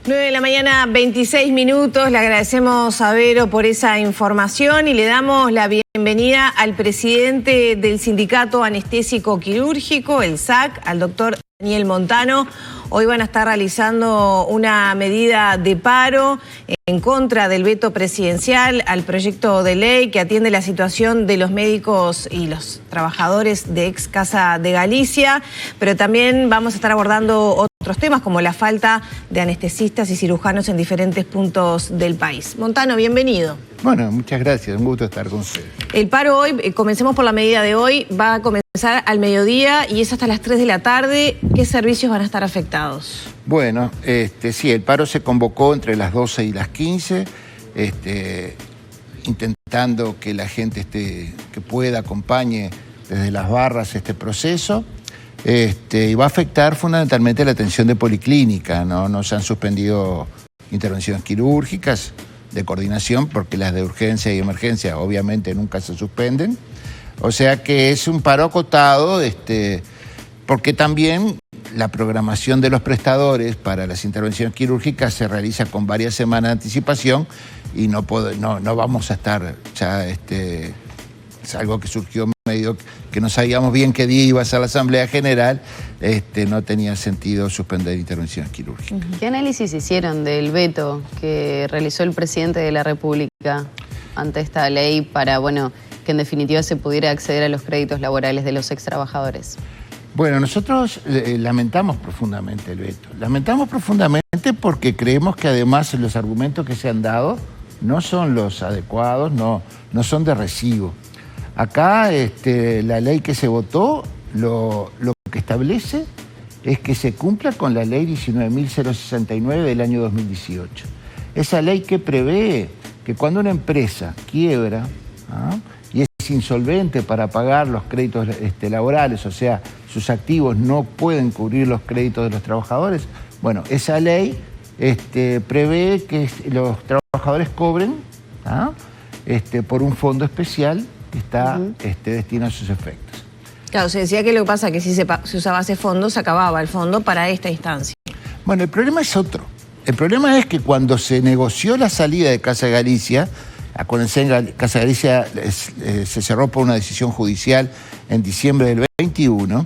9 de la mañana, 26 minutos. Le agradecemos a Vero por esa información y le damos la bienvenida al presidente del Sindicato Anestésico Quirúrgico, el SAC, al doctor Daniel Montano. Hoy van a estar realizando una medida de paro en contra del veto presidencial al proyecto de ley que atiende la situación de los médicos y los trabajadores de ex Casa de Galicia, pero también vamos a estar abordando otros temas como la falta de anestesistas y cirujanos en diferentes puntos del país. Montano, bienvenido. Bueno, muchas gracias, un gusto estar con ustedes. El paro hoy, comencemos por la medida de hoy, va a comenzar al mediodía y es hasta las 3 de la tarde. ¿Qué servicios van a estar afectados? Bueno, sí, el paro se convocó entre las 12 y las 15, intentando que la gente que pueda acompañe desde las barras este proceso. Y va a afectar fundamentalmente la atención de policlínica, ¿no? No se han suspendido intervenciones quirúrgicas de coordinación porque las de urgencia y emergencia obviamente nunca se suspenden. O sea que es un paro acotado, porque también la programación de los prestadores para las intervenciones quirúrgicas se realiza con varias semanas de anticipación y no vamos a estar ya, es algo que surgió medio que no sabíamos bien qué día iba a ser la Asamblea General, no tenía sentido suspender intervenciones quirúrgicas. ¿Qué análisis hicieron del veto que realizó el presidente de la República ante esta ley para, bueno, que en definitiva se pudiera acceder a los créditos laborales de los extrabajadores? Bueno, nosotros lamentamos profundamente el veto. Lamentamos profundamente porque creemos que además los argumentos que se han dado no son los adecuados, no son de recibo. Acá la ley que se votó lo que establece es que se cumpla con la ley 19.069 del año 2018. Esa ley que prevé que cuando una empresa quiebra y es insolvente para pagar los créditos laborales, o sea, sus activos no pueden cubrir los créditos de los trabajadores, bueno, esa ley prevé que los trabajadores cobren por un fondo especial que está destinado a sus efectos. Claro, se decía que lo que pasa es que si se usaba ese fondo, se acababa el fondo para esta instancia. Bueno, el problema es otro. El problema es que cuando se negoció la salida de Casa de Galicia, acuérdense, Casa de Galicia se cerró por una decisión judicial en diciembre del 21,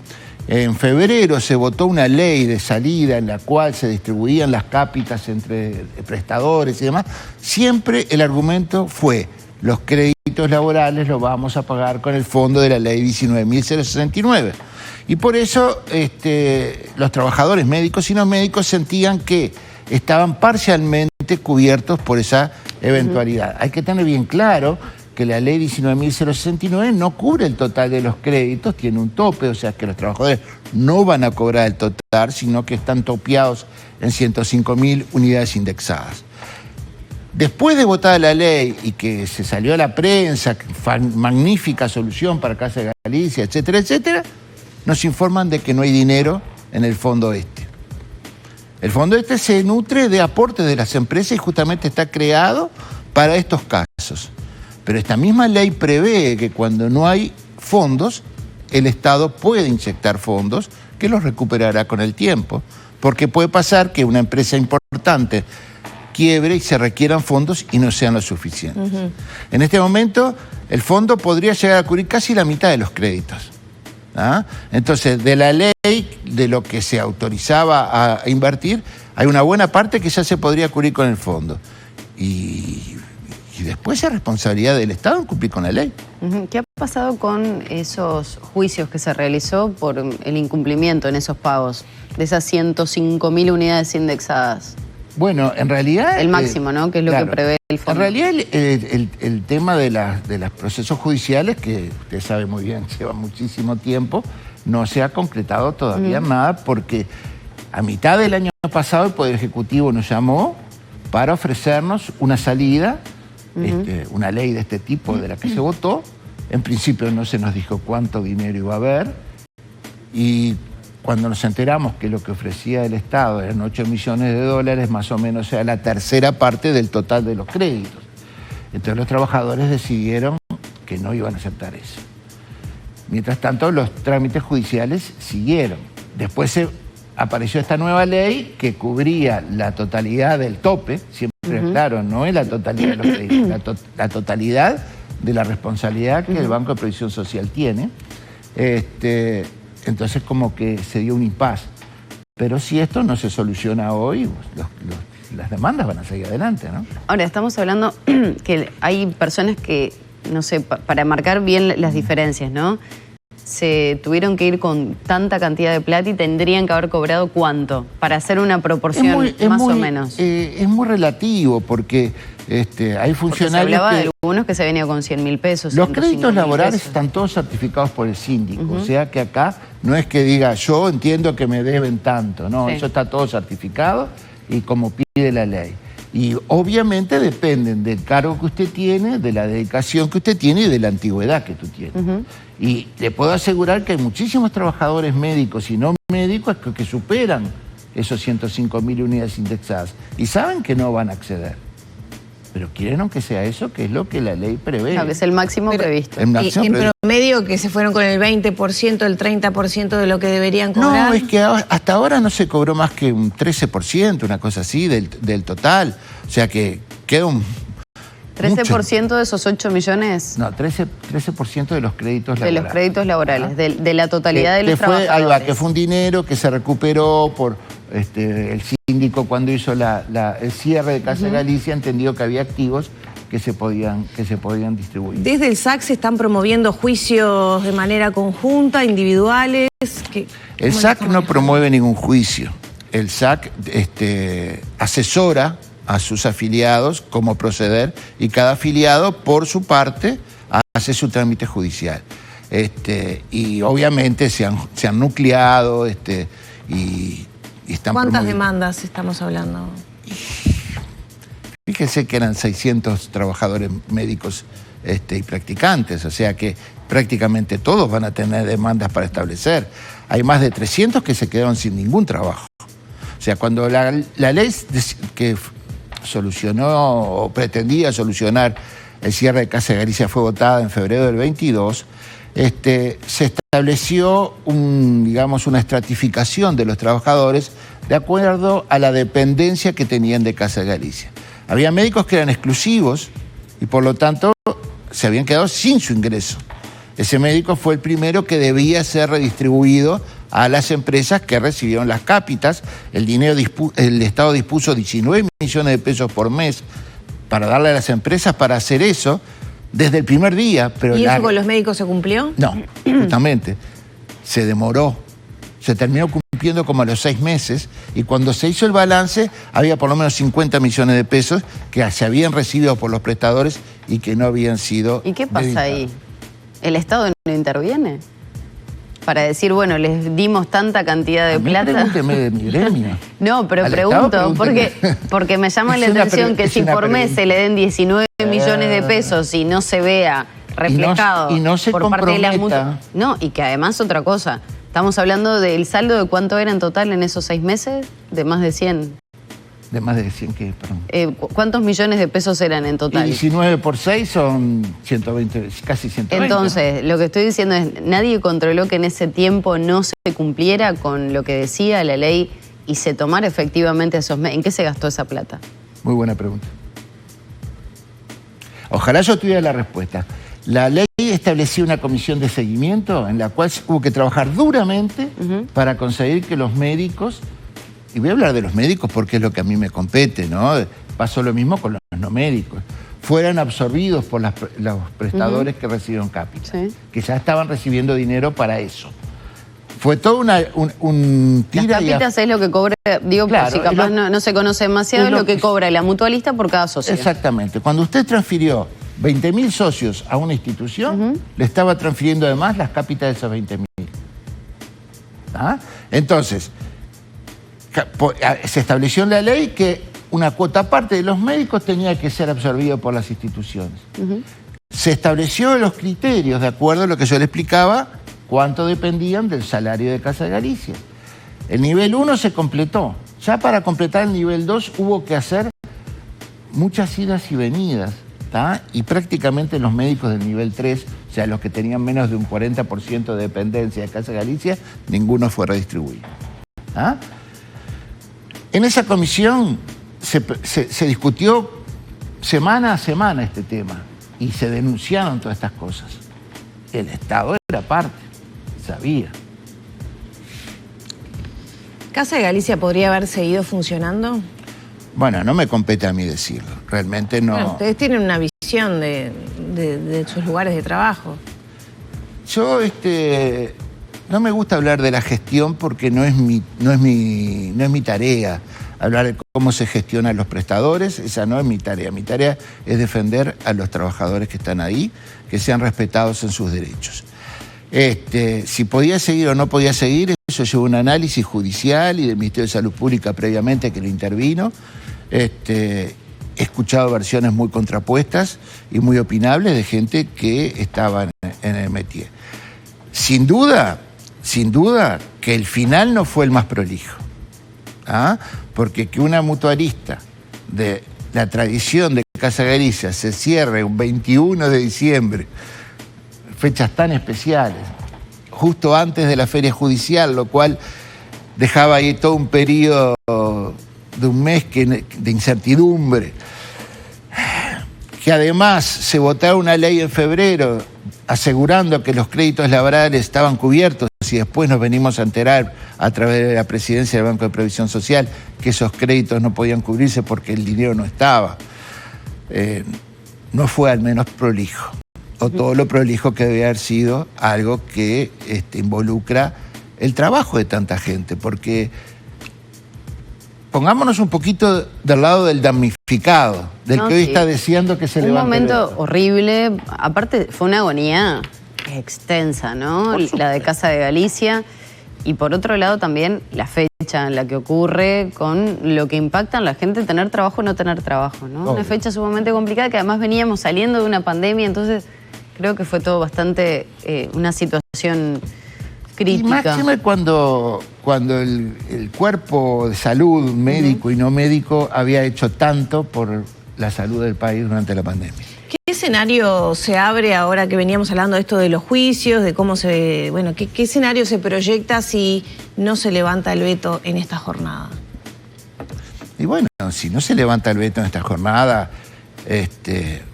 en febrero se votó una ley de salida en la cual se distribuían las cápitas entre prestadores y demás. Siempre el argumento fue: los créditos laborales los vamos a pagar con el fondo de la ley 19.069. Y por eso los trabajadores médicos y no médicos sentían que estaban parcialmente cubiertos por esa eventualidad. Hay que tener bien claro que la ley 19.069 no cubre el total de los créditos, tiene un tope, o sea que los trabajadores no van a cobrar el total, sino que están topeados en 105.000 unidades indexadas. Después de votada la ley y que se salió a la prensa, magnífica solución para Casa de Galicia, etcétera, etcétera, nos informan de que no hay dinero en el fondo este. El fondo este se nutre de aportes de las empresas y justamente está creado para estos casos. Pero esta misma ley prevé que cuando no hay fondos, el Estado puede inyectar fondos que los recuperará con el tiempo. Porque puede pasar que una empresa importante quiebre y se requieran fondos y no sean lo suficientes. En este momento, el fondo podría llegar a cubrir casi la mitad de los créditos. Entonces, de la ley, de lo que se autorizaba a invertir, hay una buena parte que ya se podría cubrir con el fondo. Y después es responsabilidad del Estado en cumplir con la ley. ¿Qué ha pasado con esos juicios que se realizó por el incumplimiento en esos pagos de esas 105.000 unidades indexadas? Bueno, en realidad... El máximo, ¿no? Que es lo que prevé el fondo. En realidad el tema de los procesos judiciales, que usted sabe muy bien, lleva muchísimo tiempo, no se ha concretado todavía nada, porque a mitad del año pasado el Poder Ejecutivo nos llamó para ofrecernos una salida, una ley de este tipo de la que se votó. En principio no se nos dijo cuánto dinero iba a haber, y cuando nos enteramos que lo que ofrecía el Estado eran 8 millones de dólares, más o menos era la tercera parte del total de los créditos. Entonces los trabajadores decidieron que no iban a aceptar eso. Mientras tanto, los trámites judiciales siguieron. Después se apareció esta nueva ley que cubría la totalidad del tope, siempre claro, no es la totalidad de los créditos, la totalidad de la responsabilidad que el Banco de Previsión Social tiene. Entonces como que se dio un impasse. Pero si esto no se soluciona hoy, las demandas van a seguir adelante, ¿no? Ahora, estamos hablando que hay personas que, no sé, para marcar bien las diferencias, ¿no? Se tuvieron que ir con tanta cantidad de plata y tendrían que haber cobrado ¿cuánto? Para hacer una proporción más o menos. Es muy relativo porque hay funcionarios porque se hablaba de algunos que se venían con 100.000 pesos. Los créditos laborales están todos certificados por el síndico, o sea que acá no es que diga yo entiendo que me deben tanto, no, eso está todo certificado y como pide la ley. Y obviamente dependen del cargo que usted tiene, de la dedicación que usted tiene y de la antigüedad que tú tienes. Y le puedo asegurar que hay muchísimos trabajadores médicos y no médicos que superan esos 105.000 unidades indexadas y saben que no van a acceder. Pero quieren aunque sea eso, que es lo que la ley prevé. Claro, que es el máximo previsto. Y en promedio que se fueron con el 20%, el 30% de lo que deberían cobrar. No, es que hasta ahora no se cobró más que un 13%, una cosa así, del total. O sea que queda un... 13% mucho. De esos 8 millones. No, 13% de los créditos laborales. De los créditos laborales, de la totalidad de los trabajadores. Ahí va, que fue un dinero que se recuperó por el síndico cuando hizo el cierre de Casa Galicia, entendió que había activos que se podían distribuir. Desde el SAC se están promoviendo juicios de manera conjunta, individuales. El SAC no promueve ningún juicio. El SAC asesora a sus afiliados cómo proceder y cada afiliado, por su parte, hace su trámite judicial. Y obviamente se han nucleado y están ¿Cuántas demandas estamos hablando? Fíjese que eran 600 trabajadores médicos y practicantes, o sea que prácticamente todos van a tener demandas para establecer. Hay más de 300 que se quedaron sin ningún trabajo. O sea, cuando la ley que solucionó o pretendía solucionar el cierre de Casa Galicia fue votada en febrero del 22, se estableció una estratificación de los trabajadores de acuerdo a la dependencia que tenían de Casa Galicia. Había médicos que eran exclusivos y por lo tanto se habían quedado sin su ingreso. Ese médico fue el primero que debía ser redistribuido a las empresas que recibieron las cápitas. El Estado dispuso 19 millones de pesos por mes para darle a las empresas para hacer eso desde el primer día. Pero ¿Y eso con los médicos se cumplió? No, justamente. Se demoró. Se terminó cumpliendo como a los 6 meses y cuando se hizo el balance había por lo menos 50 millones de pesos que se habían recibido por los prestadores y que no habían sido... ¿Y qué pasa ahí? ¿El Estado no interviene? Para decir, bueno, les dimos tanta cantidad de plata. Pregúnteme de mi gremio. No, pero pregunto, porque me llama la atención que si por mes se le den 19 millones de pesos y no se vea reflejado y no se por parte de la comprometa. No, y que además otra cosa, estamos hablando del saldo de cuánto era en total en esos 6 meses, de más de 100. De más de 100, ¿qué? Perdón. ¿Cuántos millones de pesos eran en total? Y 19 por 6 son 120, casi 120. Entonces, lo que estoy diciendo es, nadie controló que en ese tiempo no se cumpliera con lo que decía la ley y se tomara efectivamente esos meses. ¿En qué se gastó esa plata? Muy buena pregunta. Ojalá yo tuviera la respuesta. La ley establecía una comisión de seguimiento en la cual hubo que trabajar duramente para conseguir que los médicos... Y voy a hablar de los médicos porque es lo que a mí me compete, ¿no? Pasó lo mismo con los no médicos. Fueran absorbidos por los prestadores que recibieron cápitas, que ya estaban recibiendo dinero para eso. Fue todo un tira Las cápitas es lo que cobra, digo, claro, si capaz no se conoce demasiado, es lo que cobra la mutualista por cada socio. Exactamente. Cuando usted transfirió 20.000 socios a una institución, le estaba transfiriendo además las cápitas de esos 20.000. ¿Ah? Entonces... se estableció en la ley que una cuota parte de los médicos tenía que ser absorbido por las instituciones. Se estableció los criterios, de acuerdo a lo que yo le explicaba, cuánto dependían del salario de Casa Galicia. El nivel 1 se completó. Ya para completar el nivel 2 hubo que hacer muchas idas y venidas, ¿tá? Y prácticamente los médicos del nivel 3, o sea, los que tenían menos de un 40% de dependencia de Casa Galicia, ninguno fue redistribuido. ¿Ah? En esa comisión se discutió semana a semana este tema y se denunciaron todas estas cosas. El Estado era parte, sabía. ¿Casa de Galicia podría haber seguido funcionando? Bueno, no me compete a mí decirlo, realmente no. Bueno, ustedes tienen una visión de sus lugares de trabajo. Yo no me gusta hablar de la gestión porque no es mi tarea hablar de cómo se gestionan los prestadores, esa no es mi tarea. Mi tarea es defender a los trabajadores que están ahí, que sean respetados en sus derechos. Si podía seguir o no podía seguir, eso llevó un análisis judicial y del Ministerio de Salud Pública previamente que lo intervino. He escuchado versiones muy contrapuestas y muy opinables de gente que estaba en el métier. Sin duda que el final no fue el más prolijo. ¿Ah? Porque que una mutualista de la tradición de Casa Galicia se cierre un 21 de diciembre, fechas tan especiales, justo antes de la feria judicial, lo cual dejaba ahí todo un periodo de un mes de incertidumbre, que además se votara una ley en febrero asegurando que los créditos laborales estaban cubiertos y después nos venimos a enterar a través de la presidencia del Banco de Previsión Social que esos créditos no podían cubrirse porque el dinero no estaba. No fue al menos prolijo, o todo lo prolijo que debe haber sido algo que involucra el trabajo de tanta gente, porque pongámonos un poquito del lado del damnificado, del que hoy está deseando que se levante. Un momento horrible, aparte fue una agonía extensa, ¿no? La de Casa de Galicia. Y por otro lado también la fecha en la que ocurre con lo que impacta en la gente tener trabajo o no tener trabajo, ¿no? Obvio. Una fecha sumamente complicada que además veníamos saliendo de una pandemia, entonces creo que fue todo bastante una situación crítica. Y máxime cuando el cuerpo de salud, médico y no médico, había hecho tanto por la salud del país durante la pandemia. ¿Qué escenario se abre ahora que veníamos hablando de esto de los juicios, de cómo qué escenario se proyecta si no se levanta el veto en esta jornada? Y bueno, si no se levanta el veto en esta jornada,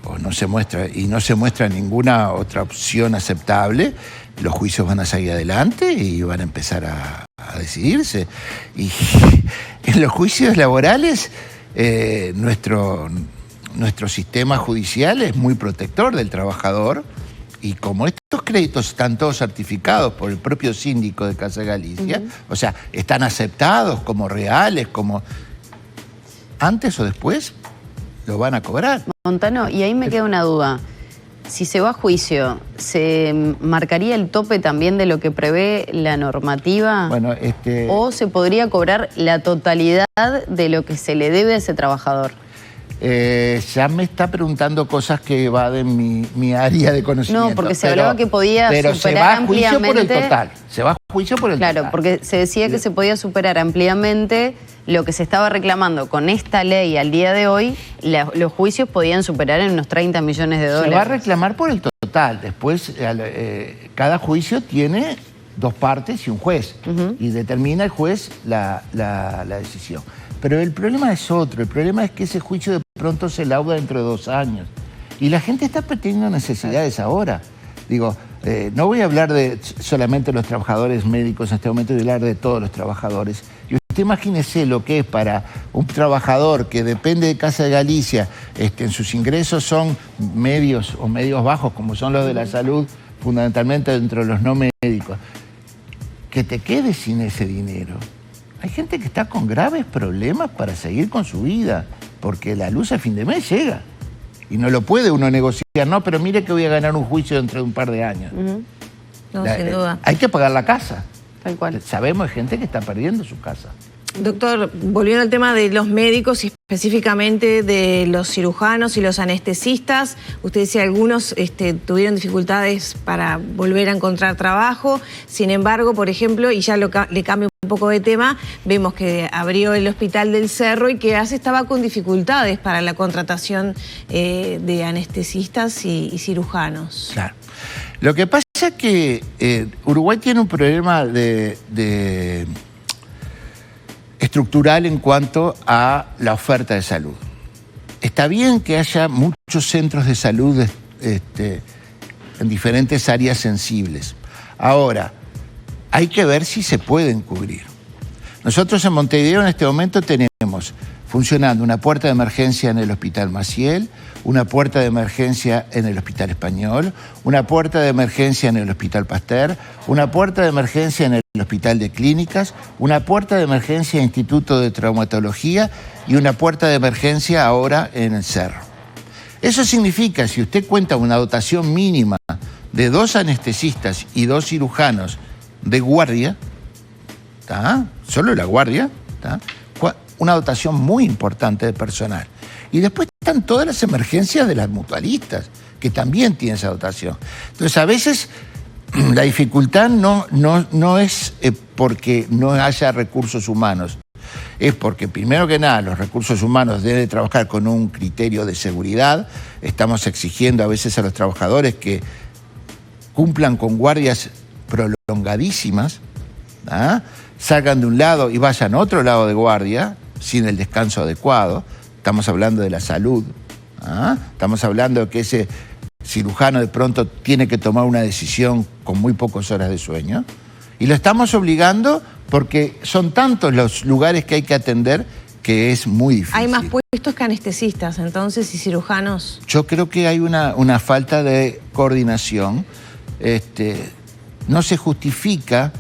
o no se muestra ninguna otra opción aceptable, los juicios van a seguir adelante y van a empezar a decidirse. Y en los juicios laborales, nuestro sistema judicial es muy protector del trabajador, y como estos créditos están todos certificados por el propio síndico de Casa Galicia, o sea, están aceptados como reales, como antes o después lo van a cobrar. Montano, y ahí me queda una duda. Si se va a juicio, ¿se marcaría el tope también de lo que prevé la normativa? Bueno, ¿O se podría cobrar la totalidad de lo que se le debe a ese trabajador? Ya me está preguntando cosas que evaden mi área de conocimiento. No, porque se hablaba que podía pero superar ampliamente. Se va a juicio por el total. Se va a juicio por el total. Claro, porque se decía que se podía superar ampliamente lo que se estaba reclamando con esta ley al día de hoy. Los juicios podían superar en unos 30 millones de dólares. Se va a reclamar por el total. Después, cada juicio tiene dos partes y un juez. Y determina el juez la decisión. Pero el problema es otro. El problema es que ese juicio de pronto se lauda dentro de 2 años. Y la gente está teniendo necesidades ahora. Digo, no voy a hablar solamente de los trabajadores médicos en este momento, voy a hablar de todos los trabajadores. Y usted imagínese lo que es para un trabajador que depende de Casa de Galicia, en sus ingresos son medios o medios bajos, como son los de la salud, fundamentalmente dentro de los no médicos, que te quedes sin ese dinero. Hay gente que está con graves problemas para seguir con su vida, porque la luz a fin de mes llega. Y no lo puede uno negociar, no, pero mire que voy a ganar un juicio dentro de un par de años. No, sin duda. Hay que pagar la casa. Tal cual. Sabemos de gente que está perdiendo su casa. Doctor, volviendo al tema de los médicos y específicamente de los cirujanos y los anestesistas, usted decía algunos tuvieron dificultades para volver a encontrar trabajo. Sin embargo, por ejemplo, y ya le cambio un poco de tema, vemos que abrió el Hospital del Cerro y que estaba con dificultades para la contratación de anestesistas y cirujanos. Claro. Lo que pasa es que Uruguay tiene un problema de estructural en cuanto a la oferta de salud. Está bien que haya muchos centros de salud en diferentes áreas sensibles. Ahora, hay que ver si se pueden cubrir. Nosotros en Montevideo en este momento tenemos funcionando una puerta de emergencia en el Hospital Maciel, una puerta de emergencia en el Hospital Español, una puerta de emergencia en el Hospital Pasteur, una puerta de emergencia en el Hospital de Clínicas, una puerta de emergencia en el Instituto de Traumatología y una puerta de emergencia ahora en el Cerro. Eso significa, si usted cuenta una dotación mínima de 2 anestesistas y 2 cirujanos de guardia, ¿tá? Solo la guardia, ¿tá? Una dotación muy importante de personal. Y después están todas las emergencias de las mutualistas, que también tienen esa dotación. Entonces, a veces la dificultad no es porque no haya recursos humanos, es porque, primero que nada, los recursos humanos deben trabajar con un criterio de seguridad. Estamos exigiendo a veces a los trabajadores que cumplan con guardias prolongadísimas, ¿ah? Salgan de un lado y vayan a otro lado de guardia, sin el descanso adecuado. Estamos hablando de la salud, ¿ah? Estamos hablando de que ese cirujano de pronto tiene que tomar una decisión con muy pocas horas de sueño. Y lo estamos obligando porque son tantos los lugares que hay que atender que es muy difícil. Hay más puestos que anestesistas, entonces, y cirujanos. Yo creo que hay una falta de coordinación. No se justifica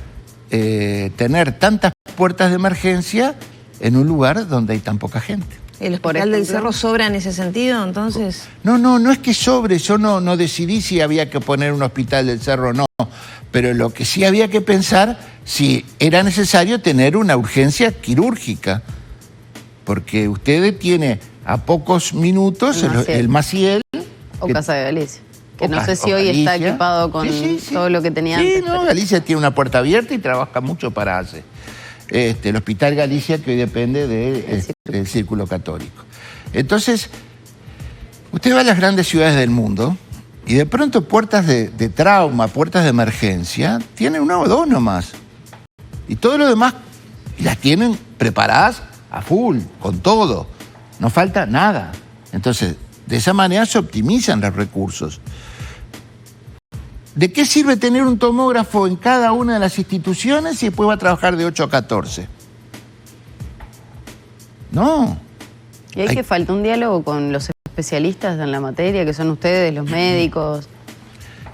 tener tantas puertas de emergencia en un lugar donde hay tan poca gente. ¿El Hospital del Cerro sobra en ese sentido, entonces? No es que sobre. Yo no decidí si había que poner un Hospital del Cerro o no. Pero lo que sí había que pensar si era necesario tener una urgencia quirúrgica. Porque usted tiene a pocos minutos el Maciel. O Casa de Galicia. Que no sé si hoy está equipado con todo lo que tenía antes. Sí, no, Galicia tiene una puerta abierta y trabaja mucho para ACE. El Hospital Galicia, que hoy depende del Círculo Católico. Entonces, usted va a las grandes ciudades del mundo y de pronto puertas de trauma, puertas de emergencia, tienen 1 o 2 nomás. Y todo lo demás las tienen preparadas a full, con todo. No falta nada. Entonces, de esa manera se optimizan los recursos. ¿De qué sirve tener un tomógrafo en cada una de las instituciones y después va a trabajar de 8 a 14? No. Y hay que falta un diálogo con los especialistas en la materia, que son ustedes, los médicos.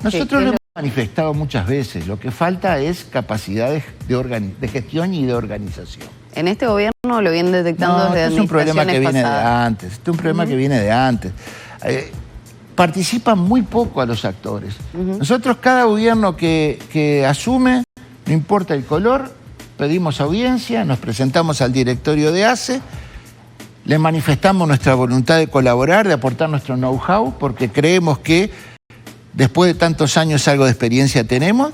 Nosotros lo hemos manifestado muchas veces. Lo que falta es capacidades de gestión y de organización. En este gobierno lo vienen detectando desde administraciones pasadas. Es un problema que viene de antes. Este es un problema que viene de antes. Participan muy poco a los actores. Nosotros, cada gobierno que asume, no importa el color, pedimos audiencia, nos presentamos al directorio de ACE, le manifestamos nuestra voluntad de colaborar, de aportar nuestro know-how, porque creemos que después de tantos años algo de experiencia tenemos,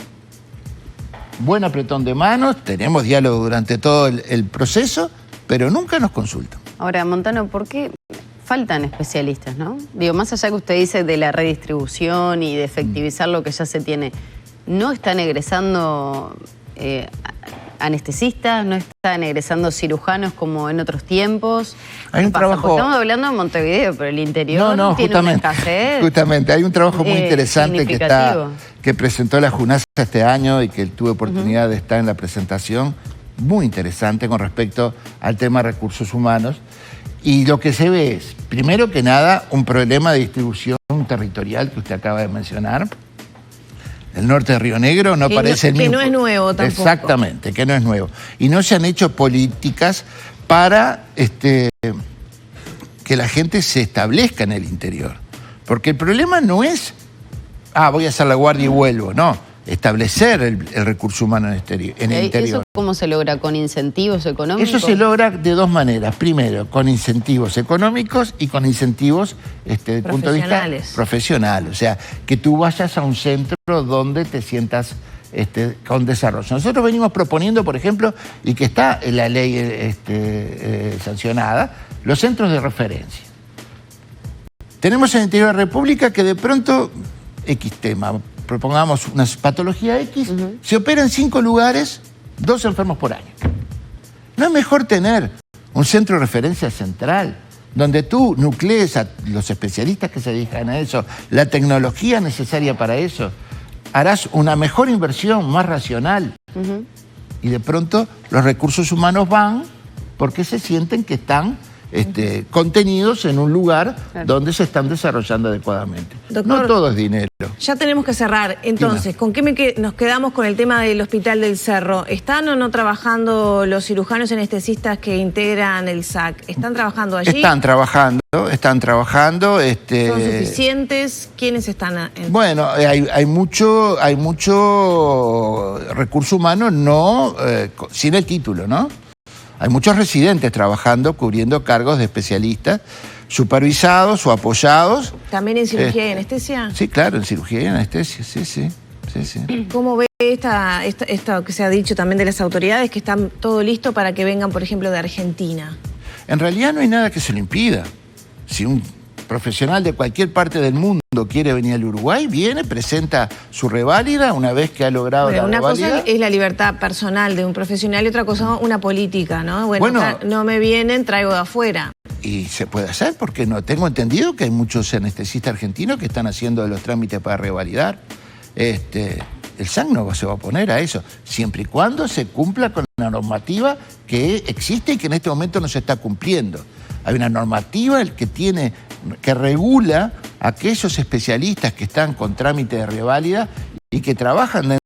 buen apretón de manos, tenemos diálogo durante todo el proceso, pero nunca nos consultan. Ahora, Montano, ¿por qué faltan especialistas, no? Digo, más allá que usted dice de la redistribución y de efectivizar lo que ya se tiene, ¿no están egresando anestesistas, no están egresando cirujanos como en otros tiempos? Hay un trabajo... Porque estamos hablando de Montevideo, pero el interior tiene una escasez. Justamente, hay un trabajo muy interesante que presentó la JUNASA este año y que tuve oportunidad de estar en la presentación, muy interesante con respecto al tema de recursos humanos. Y lo que se ve es, primero que nada, un problema de distribución territorial que usted acaba de mencionar. El norte de Río Negro no parece ni... Que no es nuevo tampoco. Exactamente, que no es nuevo. Y no se han hecho políticas para que la gente se establezca en el interior. Porque el problema no es, voy a hacer la guardia y vuelvo, no. Establecer el recurso humano en el interior. ¿Eso cómo se logra? ¿Con incentivos económicos? Eso se logra de 2 maneras. Primero, con incentivos económicos y con incentivos desde el punto de vista profesional. O sea, que tú vayas a un centro donde te sientas con desarrollo. Nosotros venimos proponiendo, por ejemplo, y que está en la ley sancionada, los centros de referencia. Tenemos en el interior de la República que de pronto, X tema, propongamos una patología X, se opera en 5 lugares, 2 enfermos por año. ¿No es mejor tener un centro de referencia central, donde tú nuclees a los especialistas que se dedican a eso, la tecnología necesaria para eso? Harás una mejor inversión, más racional. Y de pronto los recursos humanos van porque se sienten que están contenidos en un lugar donde se están desarrollando adecuadamente. Doctor, no todo es dinero. Ya tenemos que cerrar. Entonces, ¿con qué nos quedamos con el tema del Hospital del Cerro? ¿Están o no trabajando los cirujanos anestesistas que integran el SAC? ¿Están trabajando allí? Están trabajando. ¿Son suficientes? ¿Quiénes están? Bueno, hay mucho recurso humano sin el título, ¿no? Hay muchos residentes trabajando, cubriendo cargos de especialistas, supervisados o apoyados. ¿También en cirugía y anestesia? Sí, claro, en cirugía y anestesia, sí. ¿Cómo ve esto que se ha dicho también de las autoridades, que están todo listo para que vengan, por ejemplo, de Argentina? En realidad no hay nada que se lo impida. Si un profesional de cualquier parte del mundo quiere venir al Uruguay, viene, presenta su reválida una vez que ha logrado la reválida. Una cosa es la libertad personal de un profesional y otra cosa una política, ¿no? Bueno, no me vienen, traigo de afuera. Y se puede hacer, porque no tengo entendido que hay muchos anestesistas argentinos que están haciendo los trámites para revalidar. El SAC no se va a oponer a eso, siempre y cuando se cumpla con la normativa que existe y que en este momento no se está cumpliendo. Hay una normativa que regula a aquellos especialistas que están con trámite de reválida y que trabajan